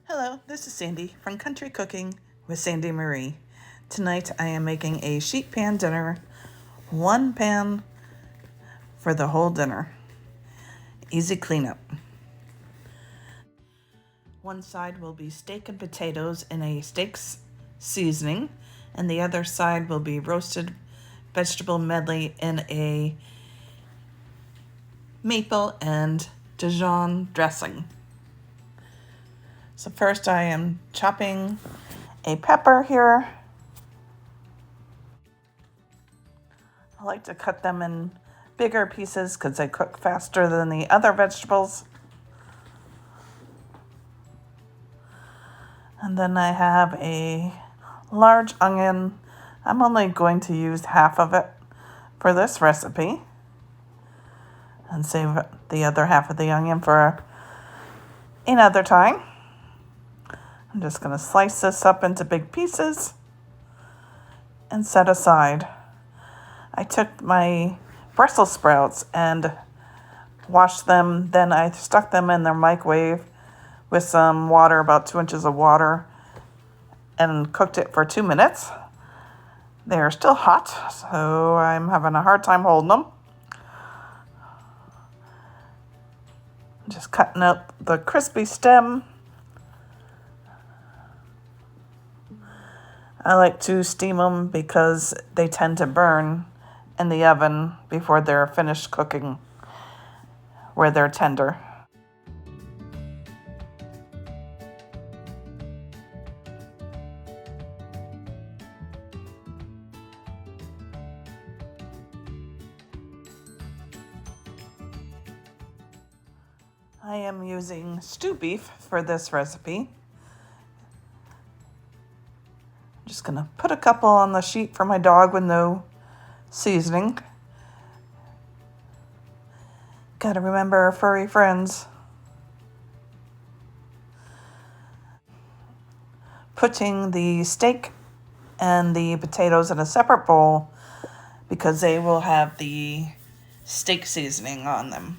Hello, this is Sandy from Country Cooking with Sandy Marie. Tonight I am making a sheet pan dinner, one pan for the whole dinner. Easy cleanup. One side will be steak and potatoes in a steak seasoning, and the other side will be roasted vegetable medley in a maple and Dijon dressing. So first I am chopping a pepper here. I like to cut them in bigger pieces because they cook faster than the other vegetables. And then I have a large onion. I'm only going to use half of it for this recipe and save the other half of the onion for another time. I'm just going to slice this up into big pieces and set aside. I took my Brussels sprouts and washed them, then I stuck them in their microwave with some water, about 2 inches of water, and cooked it for 2 minutes. They're still hot, so I'm having a hard time holding them. Just cutting up the crispy stem. I like to steam them because they tend to burn in the oven before they're finished cooking, where they're tender. I am using stew beef for this recipe. I'm just going to put a couple on the sheet for my dog with no seasoning. Gotta remember our furry friends. Putting the steak and the potatoes in a separate bowl because they will have the steak seasoning on them.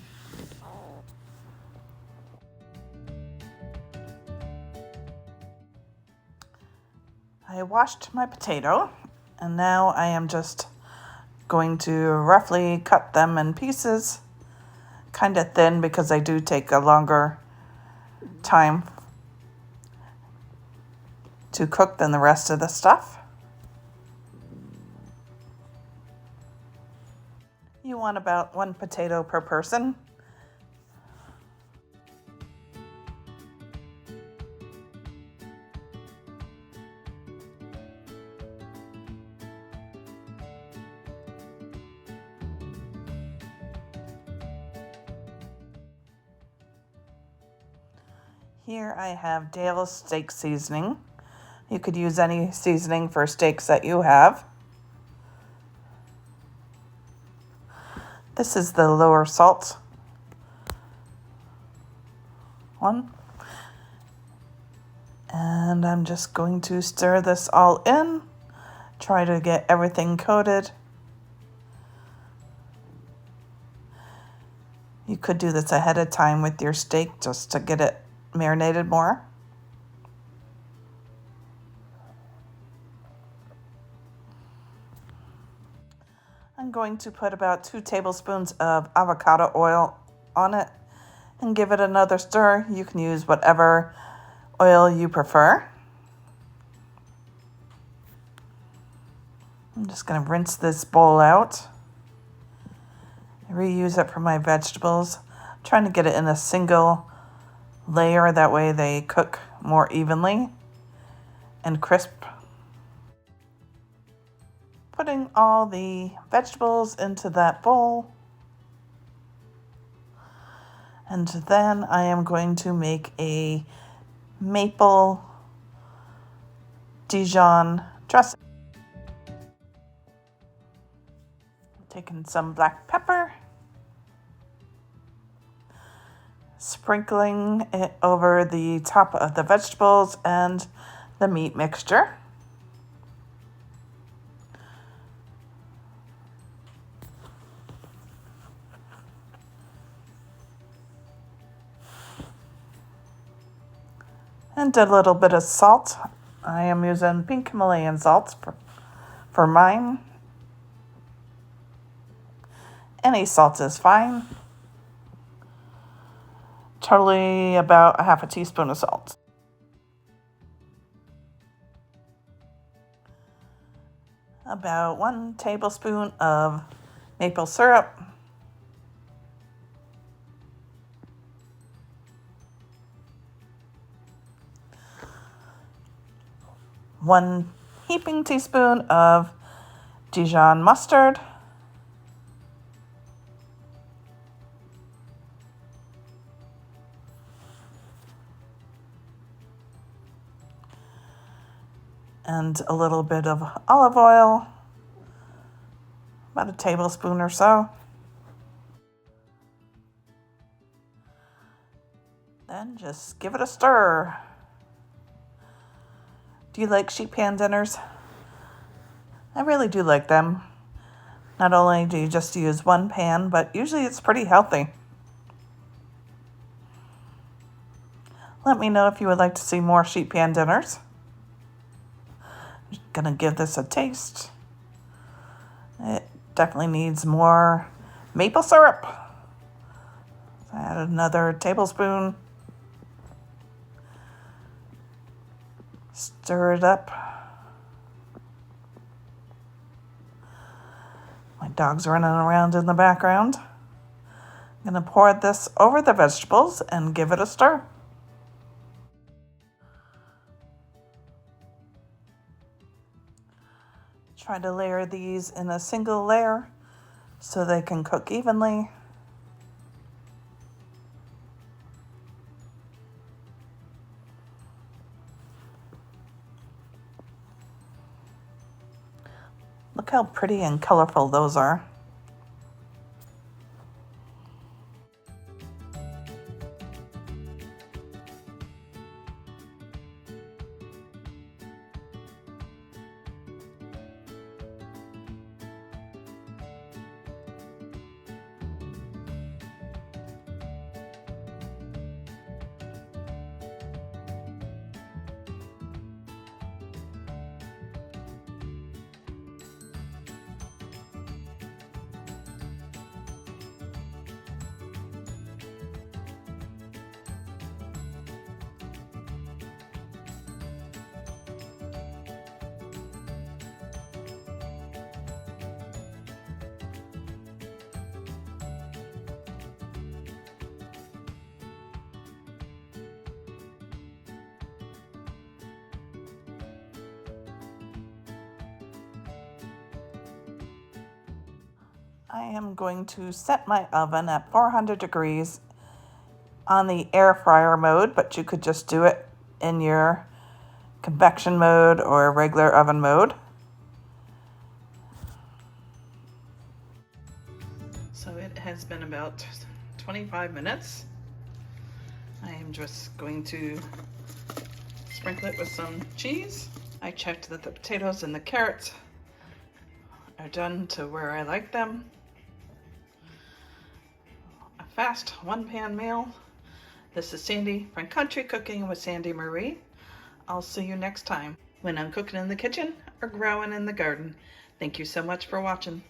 I washed my potato, and now I am just going to roughly cut them in pieces, kind of thin because they do take a longer time to cook than the rest of the stuff. You want about 1 potato per person. Here I have Dale's steak seasoning. You could use any seasoning for steaks that you have. This is the lower salt one. And I'm just going to stir this all in, try to get everything coated. You could do this ahead of time with your steak just to get it marinated more. I'm going to put about 2 tablespoons of avocado oil on it and give it another stir. You can use whatever oil you prefer. I'm just going to rinse this bowl out. Reuse it for my vegetables. I'm trying to get it in a single layer, that way they cook more evenly and crisp. Putting all the vegetables into that bowl. And then I am going to make a maple Dijon dressing. Taking some black pepper, sprinkling it over the top of the vegetables and the meat mixture. And a little bit of salt. I am using pink Himalayan salt for mine. Any salt is fine. Totally about a half a teaspoon of salt. About 1 tablespoon of maple syrup. One heaping teaspoon of Dijon mustard. And a little bit of olive oil, about a tablespoon or so. Then just give it a stir. Do you like sheet pan dinners? I really do like them. Not only do you just use one pan, but usually it's pretty healthy. Let me know if you would like to see more sheet pan dinners. I'm gonna give this a taste. It definitely needs more maple syrup. Add another tablespoon. Stir it up. My dog's running around in the background. I'm gonna pour this over the vegetables and give it a stir. Try to layer these in a single layer so they can cook evenly. Look how pretty and colorful those are. I am going to set my oven at 400 degrees on the air fryer mode, but you could just do it in your convection mode or regular oven mode. So it has been about 25 minutes. I am just going to sprinkle it with some cheese. I checked that the potatoes and the carrots are done to where I like them. A fast one-pan meal. This is Sandy from Country Cooking with Sandy Marie. I'll see you next time when I'm cooking in the kitchen or growing in the garden. Thank you so much for watching.